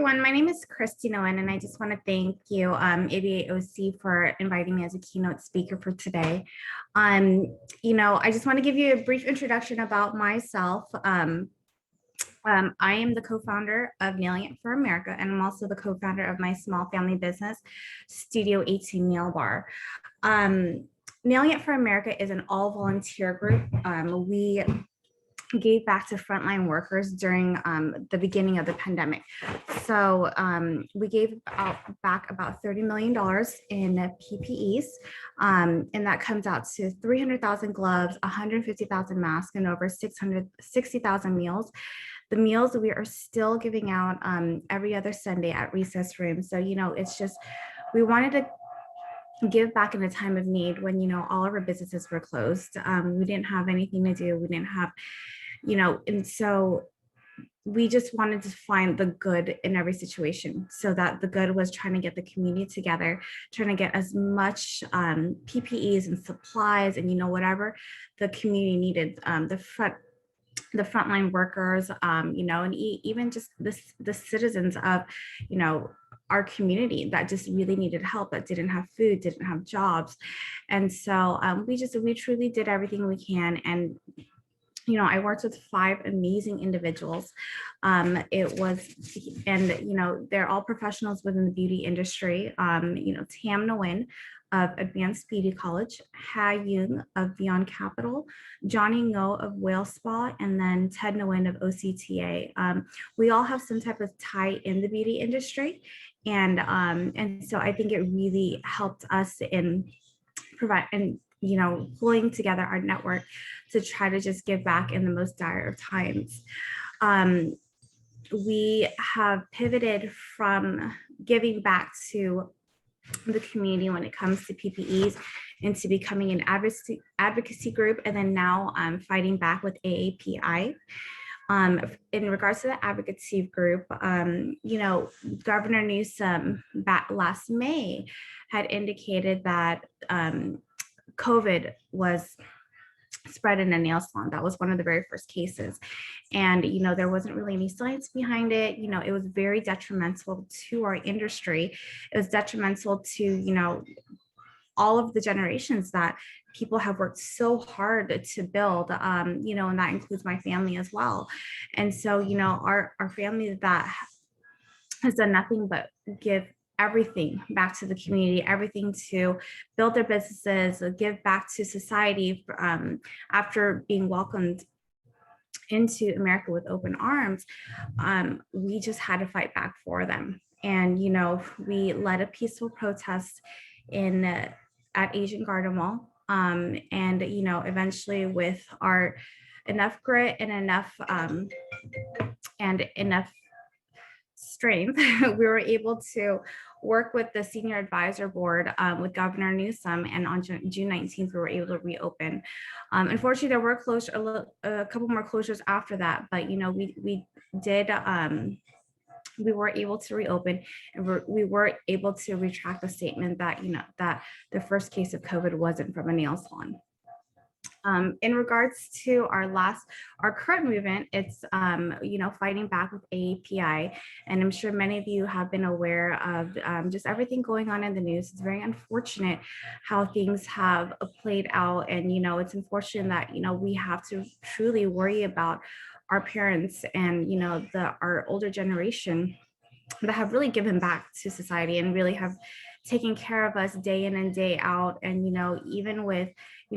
everyone. My name is Christie Nguyen, and I just want to thank you, ABAOC, for inviting me as a keynote speaker for today. I just want to give you a brief introduction about myself. I am the co-founder of Nailing It for America, and I'm also the co-founder of my small family business, Studio 18 Nail Bar. Nailing It for America is an all-volunteer group. We gave back to frontline workers during the beginning of the pandemic. So we gave back about $30 million in PPEs, and that comes out to 300,000 gloves, 150,000 masks, and over 660,000 meals. The meals we are still giving out every other Sunday at recess rooms. So, it's just, we wanted to give back in a time of need when, all of our businesses were closed. We didn't have anything to do. We didn't have, and so we just wanted to find the good in every situation. So that the good was trying to get the community together, trying to get as much PPEs and supplies and, whatever the community needed, the frontline workers, and even just the citizens of, our community that just really needed help, that didn't have food, didn't have jobs. And so we truly did everything we can. And I worked with 5 amazing individuals. They're all professionals within the beauty industry. Tam Nguyen of Advanced Beauty College, Ha Young of Beyond Capital, Johnny Ngo of Whale Spa, and then Ted Nguyen of OCTA. We all have some type of tie in the beauty industry. And so I think it really helped us in pulling together our network to try to just give back in the most dire of times. We have pivoted from giving back to the community when it comes to PPEs into becoming an advocacy group, and then now fighting back with AAPI. In regards to the advocacy group, Governor Newsom back last May had indicated that COVID was spread in a nail salon. That was one of the very first cases. And, there wasn't really any science behind it. It was very detrimental to our industry. It was detrimental to, all of the generations that people have worked so hard to build, and that includes my family as well. And so, our family that has done nothing but give everything back to the community, everything to build their businesses, give back to society after being welcomed into America with open arms. We just had to fight back for them. And, we led a peaceful protest at Asian Garden Mall. And, eventually with our enough grit and enough strength, we were able to work with the senior advisor board with Governor Newsom, and on June 19th, we were able to reopen. Unfortunately, there were a couple more closures after that, but we were able to reopen, and we were able to retract the statement that that the first case of COVID wasn't from a nail salon. In regards to our current movement, it's, fighting back with AAPI. And I'm sure many of you have been aware of just everything going on in the news. It's very unfortunate how things have played out. And, it's unfortunate that, we have to truly worry about our parents and, our older generation that have really given back to society and really have taken care of us day in and day out. And, even with,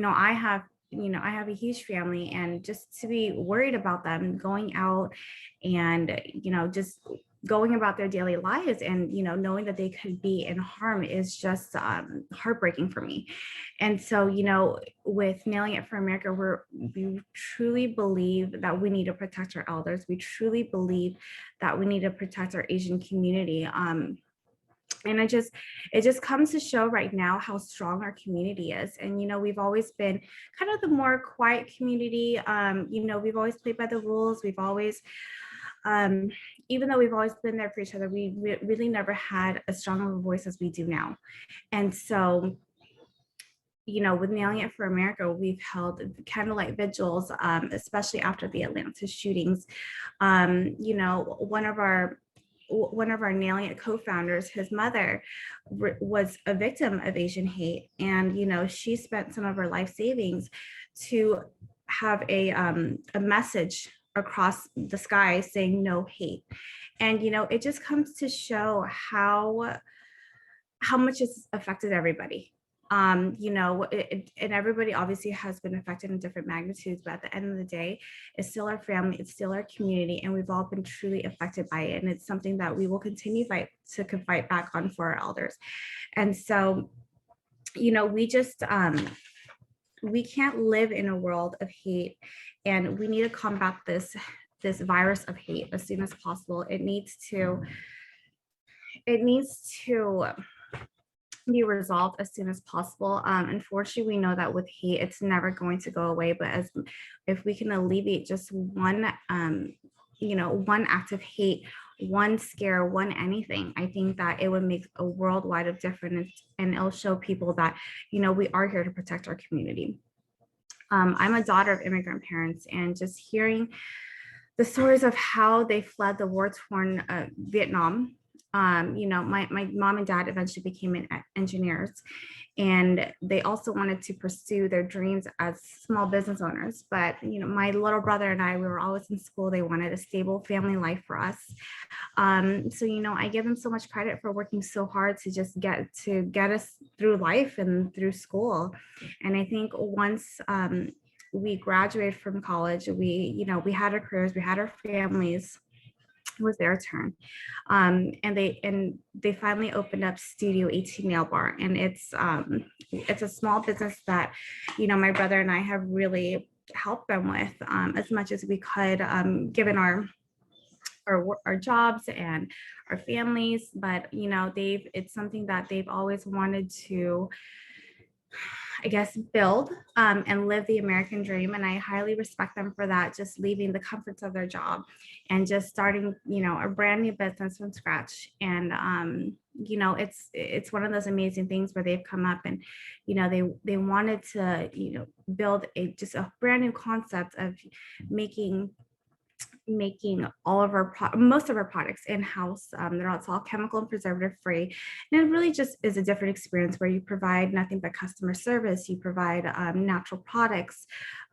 I have a huge family, and just to be worried about them going out and, just going about their daily lives and, knowing that they could be in harm is just heartbreaking for me. And so, with Nailing It for America, we truly believe that we need to protect our elders. We truly believe that we need to protect our Asian community. And it just comes to show right now how strong our community is. And, we've always been kind of the more quiet community. We've always played by the rules. We've always, even though we've always been there for each other, we really never had as strong of a voice as we do now. And so, with Nailing It for America, we've held candlelight vigils, especially after the Atlanta shootings. One of our one of our Nailing It co-founders, his mother was a victim of Asian hate. And, she spent some of her life savings to have a message across the sky saying no hate. And, it just comes to show how much it's affected everybody. And everybody obviously has been affected in different magnitudes, but at the end of the day, it's still our family, it's still our community, and we've all been truly affected by it. And it's something that we will continue to fight back on for our elders. And so, we just, we can't live in a world of hate, and we need to combat this virus of hate as soon as possible. It needs to be resolved as soon as possible. Unfortunately, we know that with hate, it's never going to go away. But if we can alleviate just one act of hate, one scare, one anything, I think that it would make a worldwide of difference, and it'll show people that we are here to protect our community. I'm a daughter of immigrant parents, and just hearing the stories of how they fled the war-torn Vietnam. My mom and dad eventually became engineers, and they also wanted to pursue their dreams as small business owners. But, my little brother and I, we were always in school. They wanted a stable family life for us. So, I give them so much credit for working so hard to just get us through life and through school. And I think once we graduated from college, we had our careers, we had our families. It was their turn, and they finally opened up Studio 18 Nail Bar, and it's a small business that my brother and I have really helped them with as much as we could, given our jobs and our families. But it's something that they've always wanted to, I guess, build and live the American dream. And I highly respect them for that, just leaving the comforts of their job and just starting, a brand new business from scratch. And, it's one of those amazing things where they've come up and, they wanted to, build just a brand new concept of making all of most of our products in-house. It's all chemical and preservative free, and it really just is a different experience where you provide nothing but customer service. You provide natural products,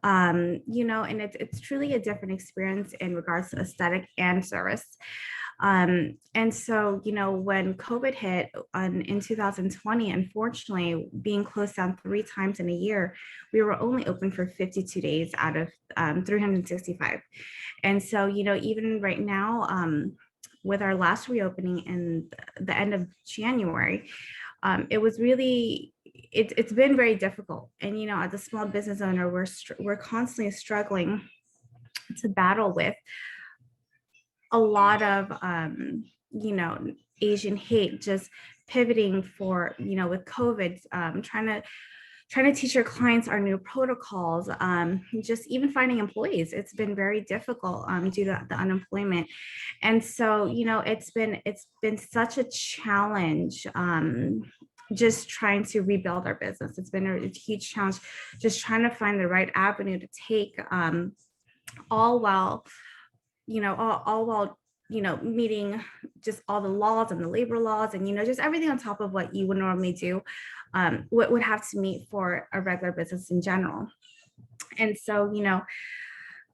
and it's truly a different experience in regards to aesthetic and service. And so, when COVID hit in 2020, unfortunately, being closed down 3 times in a year, we were only open for 52 days out of 365. And so, even right now, with our last reopening in the end of January, it was really, it's been very difficult. And, as a small business owner, we're constantly struggling to battle with a lot of, Asian hate, just pivoting for, with COVID, trying to teach our clients our new protocols, just even finding employees. It's been very difficult due to the unemployment. And so, it's been such a challenge, just trying to rebuild our business. It's been a huge challenge, just trying to find the right avenue to take, all while meeting just all the laws and the labor laws and, just everything on top of what you would normally do, what would have to meet for a regular business in general. And so,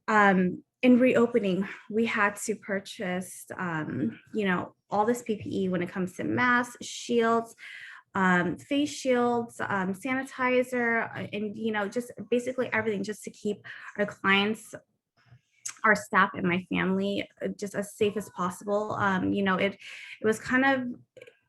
in reopening, we had to purchase, all this PPE when it comes to masks, shields, face shields, sanitizer, and, just basically everything just to keep our clients, our staff, and my family just as safe as possible.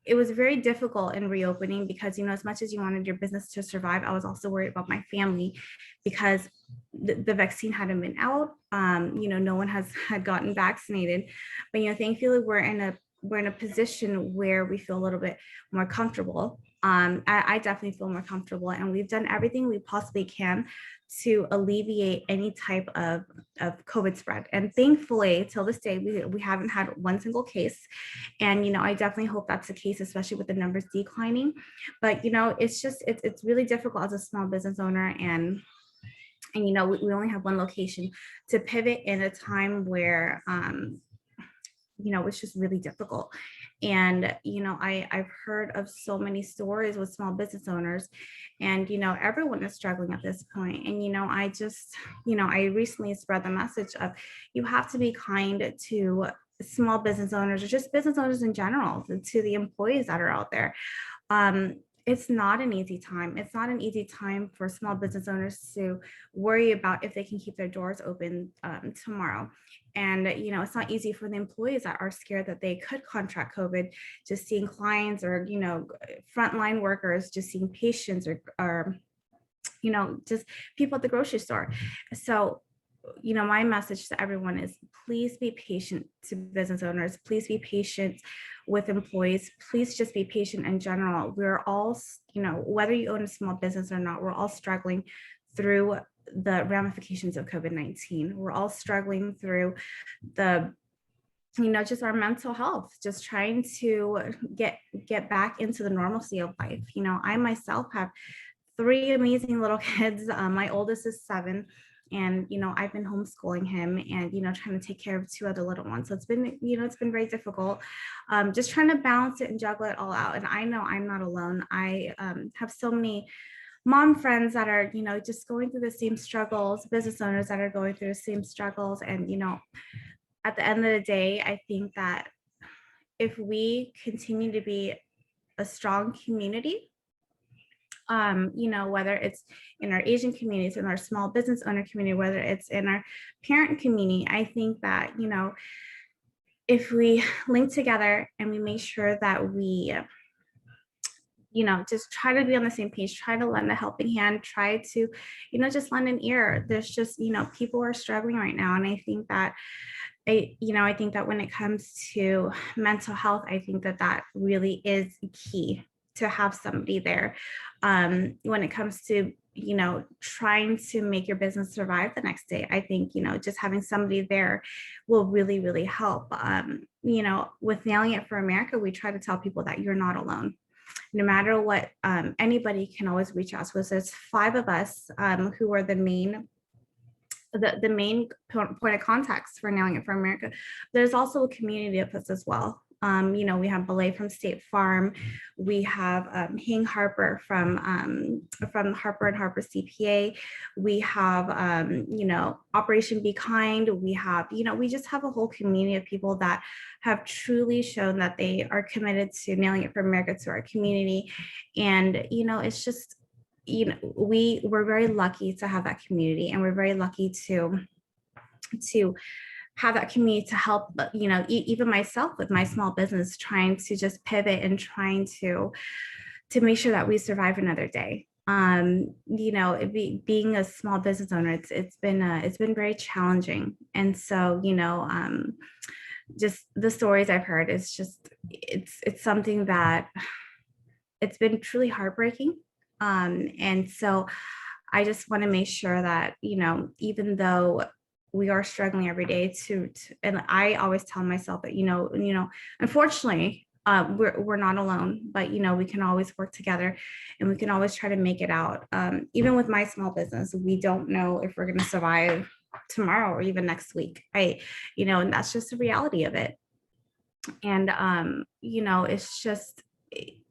It was very difficult in reopening because, as much as you wanted your business to survive, I was also worried about my family because the vaccine hadn't been out. No one had gotten vaccinated, but, thankfully we're in a position where we feel a little bit more comfortable. I definitely feel more comfortable, and we've done everything we possibly can to alleviate any type of COVID spread. And thankfully, till this day, we haven't had one single case. And, I definitely hope that's the case, especially with the numbers declining. But, it's really difficult as a small business owner. And we only have one location to pivot in a time where, it's just really difficult. And, I've heard of so many stories with small business owners, and, everyone is struggling at this point. And, I just, I recently spread the message of you have to be kind to small business owners, or just business owners in general, to the employees that are out there. Um, it's not an easy time. It's not an easy time for small business owners to worry about if they can keep their doors open tomorrow. And, it's not easy for the employees that are scared that they could contract COVID, just seeing clients, or, frontline workers, just seeing patients, or just people at the grocery store. So, my message to everyone is, please be patient to business owners. Please be patient with employees. Please just be patient in general. We're all, whether you own a small business or not, we're all struggling through the ramifications of COVID-19. We're all struggling through the, just our mental health, just trying to get back into the normalcy of life. I myself have 3 amazing little kids. My oldest is 7. And, I've been homeschooling him, and, trying to take care of 2 other little ones. So it's been very difficult, just trying to balance it and juggle it all out. And I know I'm not alone. I have so many mom friends that are, just going through the same struggles, business owners that are going through the same struggles. And, at the end of the day, I think that if we continue to be a strong community, whether it's in our Asian communities, in our small business owner community, whether it's in our parent community, I think that, if we link together and we make sure that we, just try to be on the same page, try to lend a helping hand, try to, just lend an ear. There's just, people are struggling right now. And I think that I think that when it comes to mental health, I think that that really is key, to have somebody there when it comes to, trying to make your business survive the next day. I think, just having somebody there will really, really help. With Nailing It for America, we try to tell people that you're not alone. No matter what, anybody can always reach out to us. There's 5 of us who are the main point of contacts for Nailing It for America. There's also a community of us as well. We have Belay from State Farm. We have Hing Harper from Harper and Harper CPA. We have, Operation Be Kind. We have, we just have a whole community of people that have truly shown that they are committed to Nailing It for America, to our community. And, it's just, we're very lucky to have that community, and we're very lucky to have that community to help, even myself with my small business, trying to just pivot and trying to make sure that we survive another day. Being a small business owner, it's been very challenging. And so, just the stories I've heard, it's something that it's been truly heartbreaking. And so I just want to make sure that, even though we are struggling every day and I always tell myself that, unfortunately, we're not alone, but, we can always work together, and we can always try to make it out. Even with my small business, we don't know if we're going to survive tomorrow or even next week. And that's just the reality of it. And, it's just,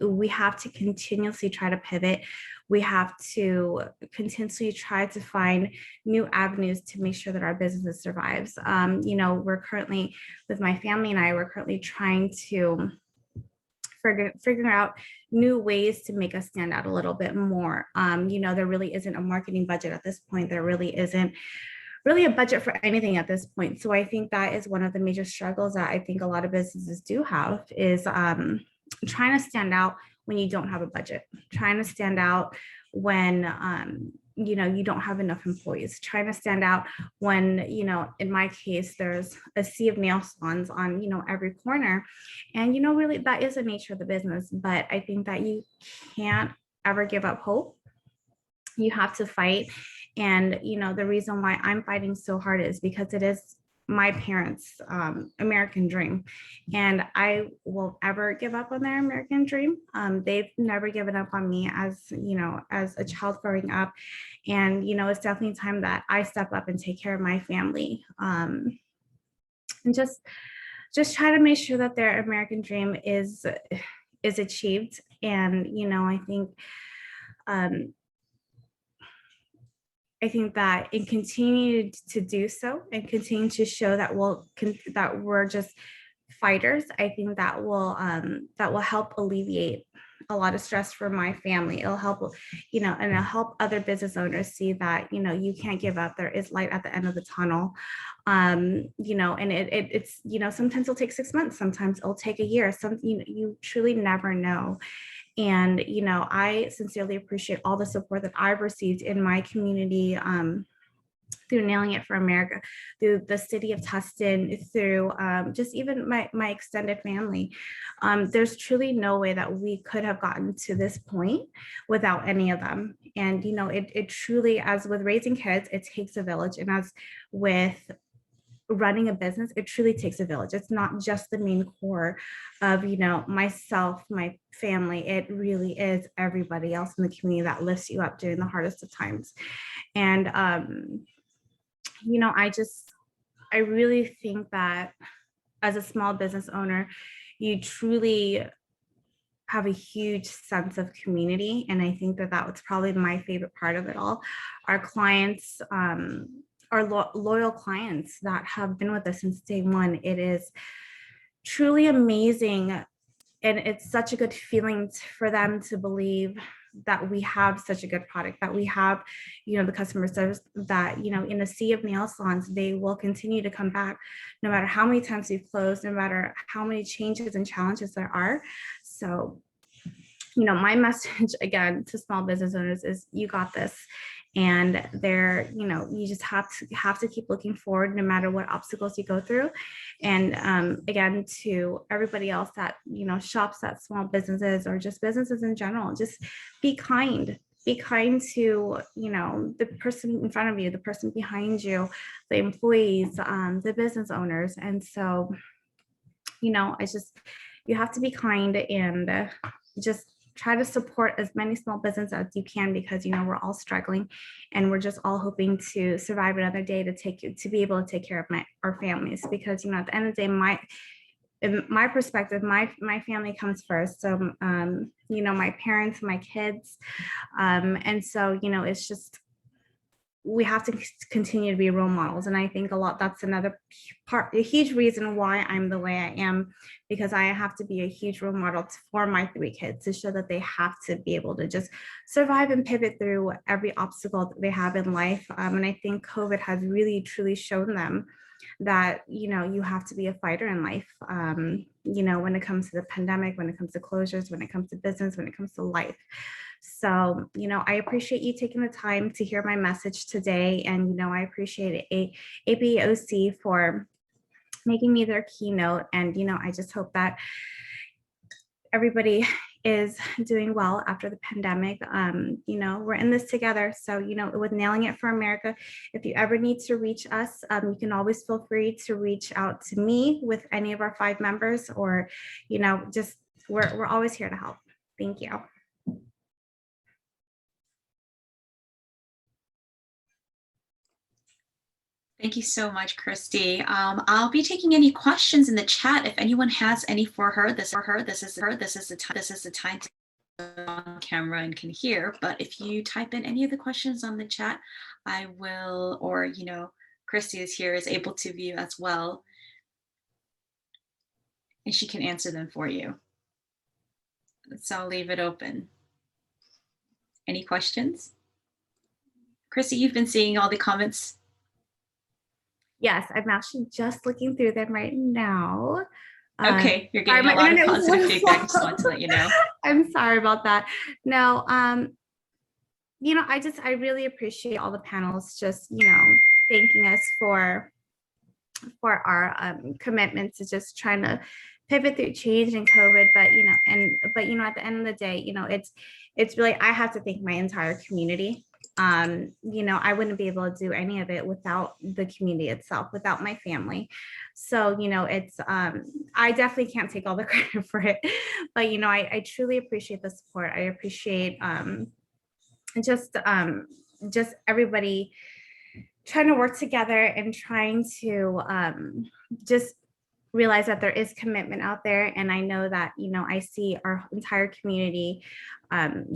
we have to continuously try to pivot. We have to continuously try to find new avenues to make sure that our business survives. We're currently, with my family and I, we're currently trying to figuring out new ways to make us stand out a little bit more. There really isn't a marketing budget at this point. There really isn't really a budget for anything at this point. So I think that is one of the major struggles that I think a lot of businesses do have, is trying to stand out when you don't have a budget, trying to stand out when, you don't have enough employees, trying to stand out when, in my case, there's a sea of nail salons on, every corner. And, really that is the nature of the business. But I think that you can't ever give up hope. You have to fight. And, the reason why I'm fighting so hard is because it is my parents' American dream, and I won't ever give up on their American dream. They've never given up on me as a child growing up, and it's definitely time that I step up and take care of my family, and just just try to make sure that their American dream is achieved. And, um, I think that it continued to do so and continue to show that that we're just fighters. I think that will help alleviate a lot of stress for my family. It'll help, and it'll help other business owners see that, you can't give up. There is light at the end of the tunnel. And it's, sometimes it'll take 6 months, sometimes it'll take a year. You truly never know. And, I sincerely appreciate all the support that I've received in my community, through Nailing It for America, through the city of Tustin, through just even my extended family. There's truly no way that we could have gotten to this point without any of them. And, it truly, as with raising kids, it takes a village. And as with running a business, it truly takes a village. It's not just the main core of, myself, my family. It really is everybody else in the community that lifts you up during the hardest of times. And, I really think that as a small business owner, you truly have a huge sense of community. And I think that was probably my favorite part of it all. Our clients, our loyal clients that have been with us since day one, it is truly amazing. And it's such a good feeling for them to believe that we have such a good product, that we have, the customer service that, in a sea of nail salons, they will continue to come back no matter how many times we've closed, no matter how many changes and challenges there are. So, my message again to small business owners is you got this. And you just have to keep looking forward no matter what obstacles you go through. And again, to everybody else that, shops at small businesses or just businesses in general, just be kind. Be kind to, the person in front of you, the person behind you, the employees, the business owners. And so, you have to be kind and just try to support as many small businesses as you can, because we're all struggling and we're just all hoping to survive another day to be able to take care of our families, because at the end of the day, in my perspective, my family comes first. So my parents, my kids, and so it's just, we have to continue to be role models. And I think that's another part, a huge reason why I'm the way I am, because I have to be a huge role model for my 3 kids to show that they have to be able to just survive and pivot through every obstacle that they have in life. And I think COVID has really, truly shown them that, you have to be a fighter in life, when it comes to the pandemic, when it comes to closures, when it comes to business, when it comes to life. So, I appreciate you taking the time to hear my message today. And, I appreciate ABAOC for making me their keynote. And, I just hope that everybody is doing well after the pandemic. We're in this together. So, with Nailing It for America, if you ever need to reach us, you can always feel free to reach out to me with any of our 5 members, or, just we're always here to help. Thank you. Thank you so much, Christie. I'll be taking any questions in the chat if anyone has any for her. This is the time to be on camera and can hear. But if you type in any of the questions on the chat, I will, or Christie is able to view as well, and she can answer them for you. So I'll leave it open. Any questions? Christie, you've been seeing all the comments. Yes, I'm actually just looking through them right now. Okay, you're getting a lot of positive feedback. Just want to let you know. I'm sorry about that. No, I really appreciate all the panels just, thanking us for our commitment to just trying to pivot through change and COVID. But, at the end of the day, it's really, I have to thank my entire community. I wouldn't be able to do any of it without the community itself, without my family. So, it's, I definitely can't take all the credit for it, but, I truly appreciate the support. I appreciate just everybody trying to work together and trying to just realize that there is commitment out there. And I know that, I see our entire community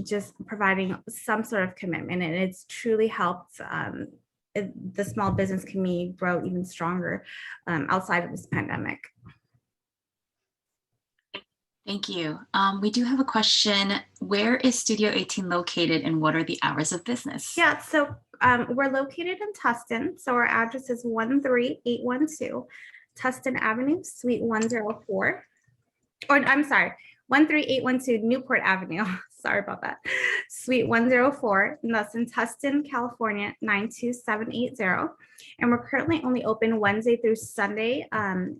just providing some sort of commitment, and it's truly helped the small business community grow even stronger outside of this pandemic. Thank you. We do have a question. Where is Studio 18 located and what are the hours of business? Yeah, so we're located in Tustin. So our address is 13812 Tustin Avenue, Suite 104. Or I'm sorry, 13812 Newport Avenue. Sorry about that. Suite 104, and that's in Tustin, California, 92780. And we're currently only open Wednesday through Sunday,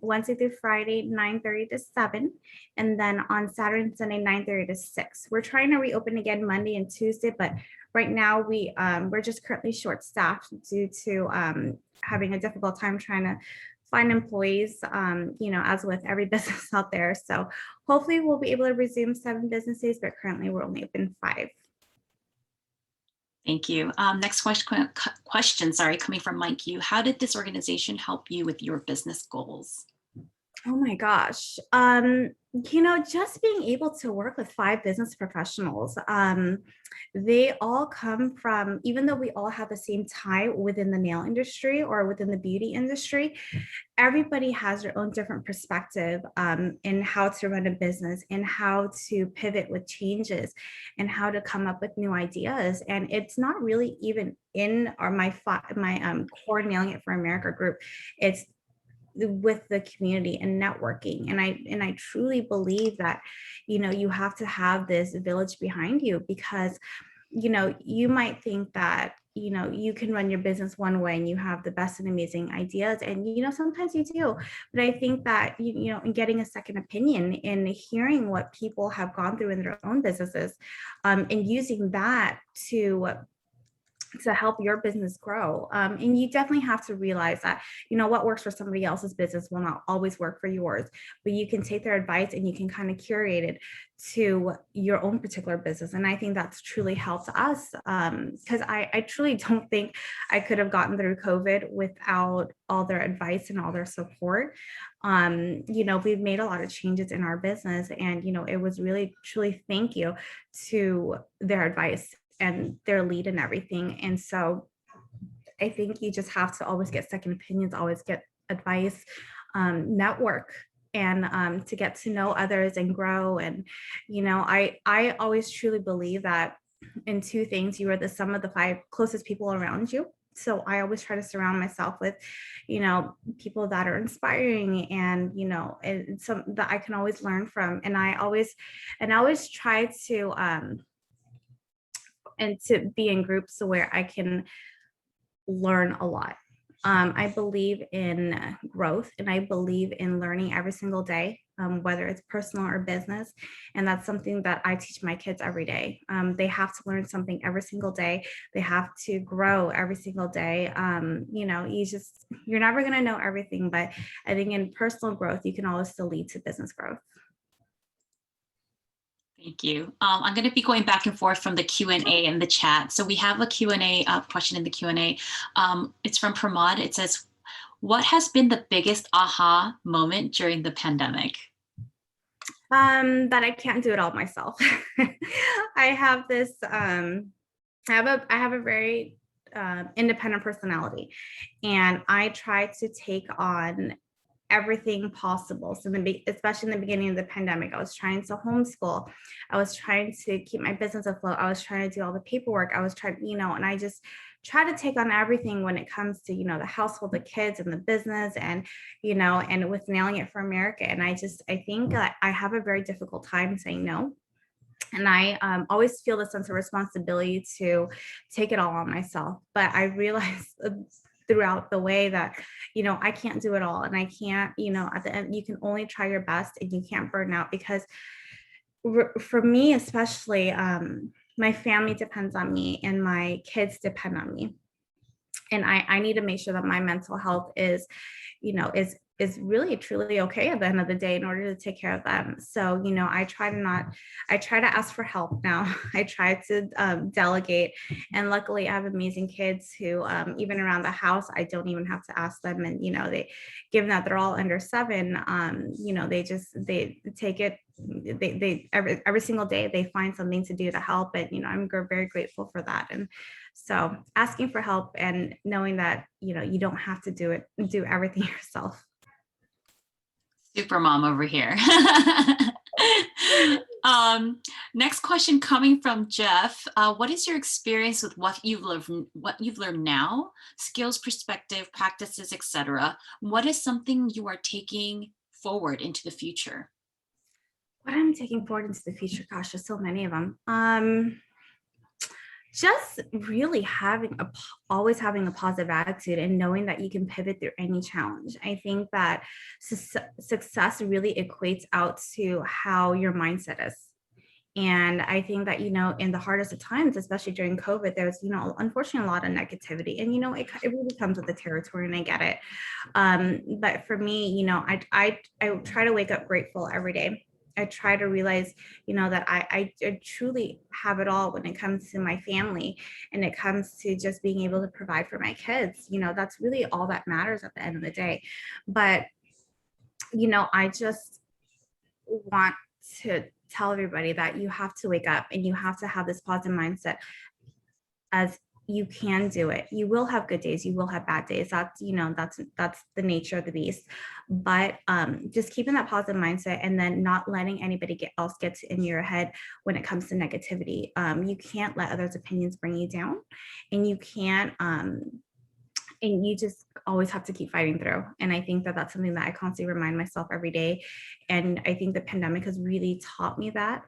Wednesday through Friday, 9:30 to 7. And then on Saturday and Sunday, 9:30 to 6. We're trying to reopen again Monday and Tuesday, but right now we're just currently short-staffed due to having a difficult time trying to find employees, as with every business out there. So hopefully we'll be able to resume 7 business days, but currently we're only open 5. Thank you. Next question, coming from Mike Yu. How did this organization help you with your business goals? Oh my gosh. Just being able to work with 5 business professionals, they all come from, even though we all have the same tie within the nail industry or within the beauty industry, everybody has their own different perspective in how to run a business and how to pivot with changes and how to come up with new ideas. And it's not really even in my core Nailing It for America group. It's with the community and networking. And I truly believe that, you have to have this village behind you, because, you might think that, you can run your business one way and you have the best and amazing ideas. And, sometimes you do, but I think that, in getting a second opinion and hearing what people have gone through in their own businesses, and using that to help your business grow. And you definitely have to realize that, what works for somebody else's business will not always work for yours, but you can take their advice and you can kind of curate it to your own particular business. And I think that's truly helped us, because I truly don't think I could have gotten through COVID without all their advice and all their support. We've made a lot of changes in our business, and, it was really, truly thank you to their advice and their lead and everything. And so I think you just have to always get second opinions, always get advice, network, and to get to know others and grow. And, I always truly believe that in 2 things: you are the sum of the 5 closest people around you. So I always try to surround myself with, people that are inspiring and, and some that I can always learn from. And I always try to, and to be in groups where I can learn a lot. I believe in growth, and I believe in learning every single day, whether it's personal or business. And that's something that I teach my kids every day. They have to learn something every single day. They have to grow every single day. You're never going to know everything, but I think in personal growth, you can always still lead to business growth. Thank you. I'm going to be going back and forth from the Q&A and the chat. So we have a Q&A question in the Q&A. It's from Pramod. It says, what has been the biggest aha moment during the pandemic? That I can't do it all myself. I have this, I have a very independent personality, and I try to take on everything possible. So especially in the beginning of the pandemic, I was trying to homeschool. I was trying to keep my business afloat. I was trying to do all the paperwork. I was trying, and I just try to take on everything when it comes to, the household, the kids, and the business, and, and with Nailing It for America. And I think that I have a very difficult time saying no. And I always feel the sense of responsibility to take it all on myself. But I realized throughout the way that, I can't do it all. And I can't, at the end, you can only try your best, and you can't burn out, because for me, especially, my family depends on me and my kids depend on me. And I need to make sure that my mental health is is really truly okay at the end of the day in order to take care of them. So, I try to ask for help now. I try to delegate. And luckily I have amazing kids who, even around the house, I don't even have to ask them. And, given that they're all under 7, they take it, they every single day they find something to do to help. And, I'm very grateful for that. And so asking for help and knowing that, you don't have to do everything yourself. Super mom over here. Next question coming from Jeff. What is your experience with what you've learned now, skills, perspective, practices, etc.? What is something you are taking forward into the future? What I'm taking forward into the future, gosh, there's so many of them. Just really always having a positive attitude and knowing that you can pivot through any challenge. I think that success really equates out to how your mindset is. And I think that, in the hardest of times, especially during COVID, there's, unfortunately a lot of negativity, and, it really comes with the territory, and I get it. But for me, I try to wake up grateful every day. I try to realize, that I truly have it all when it comes to my family, and it comes to just being able to provide for my kids. That's really all that matters at the end of the day. But, I just want to tell everybody that you have to wake up and you have to have this positive mindset, as you can do it. You will have good days, you will have bad days. That's, that's the nature of the beast. But just keeping that positive mindset, and then not letting anybody else get in your head when it comes to negativity. You can't let others' opinions bring you down, and you can't and you just always have to keep fighting through. And I think that that's something that I constantly remind myself every day. And I think the pandemic has really taught me that,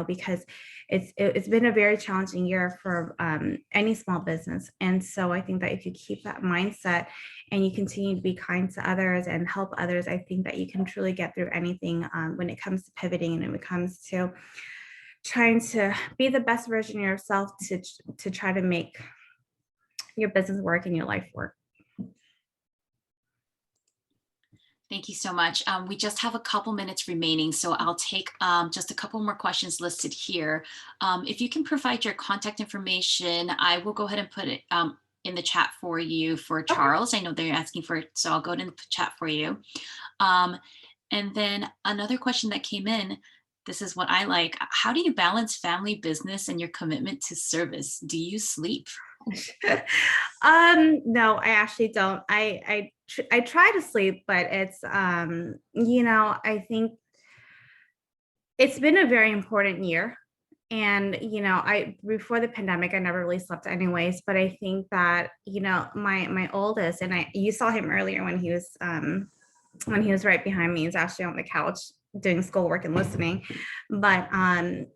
because it's been a very challenging year for any small business. And so I think that if you keep that mindset and you continue to be kind to others and help others, I think that you can truly get through anything when it comes to pivoting, and when it comes to trying to be the best version of yourself to try to make your business work and your life work. Thank you so much. We just have a couple minutes remaining, so I'll take just a couple more questions listed here. If you can provide your contact information, I will go ahead and put it in the chat for you for Charles. I know they're asking for it, so I'll go to the chat for you. And then another question that came in, this is what I like. How do you balance family, business, and your commitment to service? Do you sleep? No, I actually don't. I try to sleep, but it's I think it's been a very important year. And I before the pandemic, I never really slept anyways. But I think that my oldest, and you saw him earlier when he was right behind me. He's actually on the couch doing schoolwork and listening. But I'm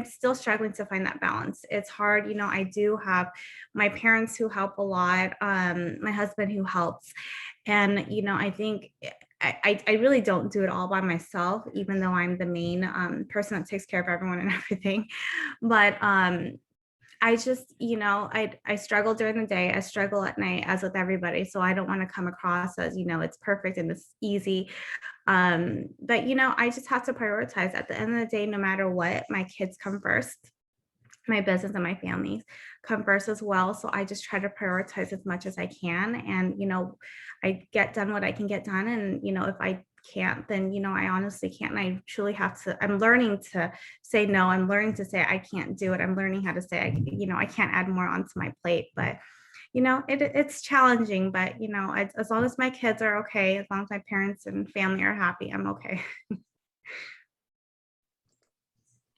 still struggling to find that balance. It's hard. I do have my parents who help a lot, my husband who helps. And, I think I really don't do it all by myself, even though I'm the main person that takes care of everyone and everything. But I just, I struggle during the day. I struggle at night, as with everybody. So I don't want to come across as, it's perfect and it's easy. But, I just have to prioritize. At the end of the day, no matter what, my kids come first. My business and my family come first as well. So I just try to prioritize as much as I can. And, I get done what I can get done. And, if I can't, then, I honestly can't. And I truly have to, I'm learning to say no. I'm learning to say I can't do it. I'm learning how to say, I can't add more onto my plate. But, it's challenging, but, as long as my kids are okay, as long as my parents and family are happy, I'm okay.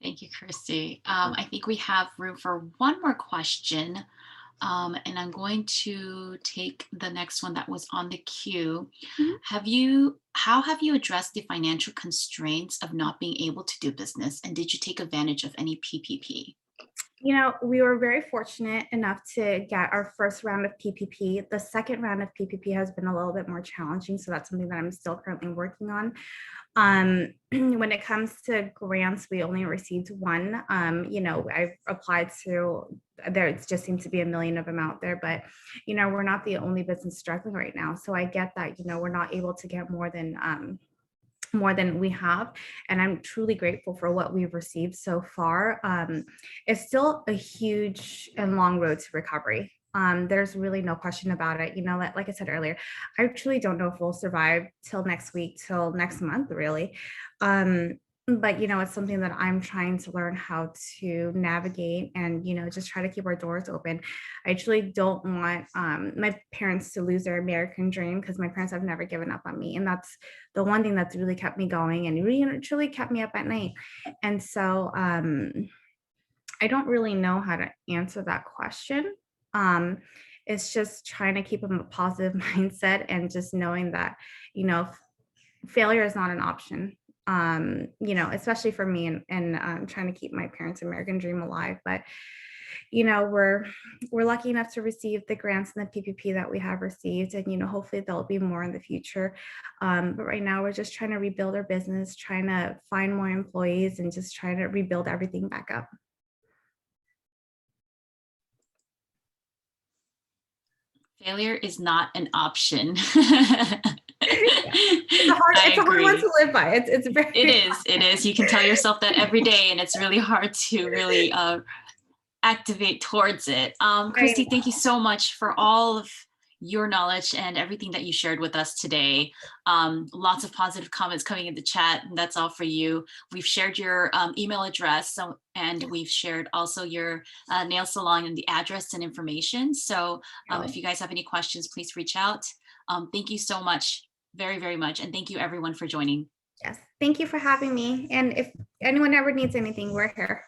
Thank you, Christie. I think we have room for one more question. And I'm going to take the next one that was on the queue. Mm-hmm. How have you addressed the financial constraints of not being able to do business? And did you take advantage of any PPP? We were very fortunate enough to get our first round of PPP. The second round of PPP has been a little bit more challenging. So that's something that I'm still currently working on. When it comes to grants, we only received one. I applied to there. It just seems to be a million of them out there, but we're not the only business struggling right now. So I get that, we're not able to get more than we have, and I'm truly grateful for what we've received so far. It's still a huge and long road to recovery. There's really no question about it. Like I said earlier, I truly don't know if we'll survive till next week, till next month, really. But it's something that I'm trying to learn how to navigate, and just try to keep our doors open. I truly don't want my parents to lose their American dream, because my parents have never given up on me, and that's the one thing that's really kept me going and really truly kept me up at night. And so I don't really know how to answer that question. It's just trying to keep them a positive mindset, and just knowing that failure is not an option. Especially for me, and trying to keep my parents' American dream alive. But we're lucky enough to receive the grants and the PPP that we have received, and hopefully there'll be more in the future. But right now we're just trying to rebuild our business, trying to find more employees, and just trying to rebuild everything back up. Failure is not an option. It's a hard one to live by. It's very. It is. You can tell yourself that every day, and it's really hard to really activate towards it. Christie, thank you so much for all of your knowledge and everything that you shared with us today. Lots of positive comments coming in the chat, and that's all for you. We've shared your email address, and we've shared also your nail salon and the address and information. So if you guys have any questions, please reach out. Thank you so much, very, very much. And thank you everyone for joining. Yes, thank you for having me. And if anyone ever needs anything, we're here.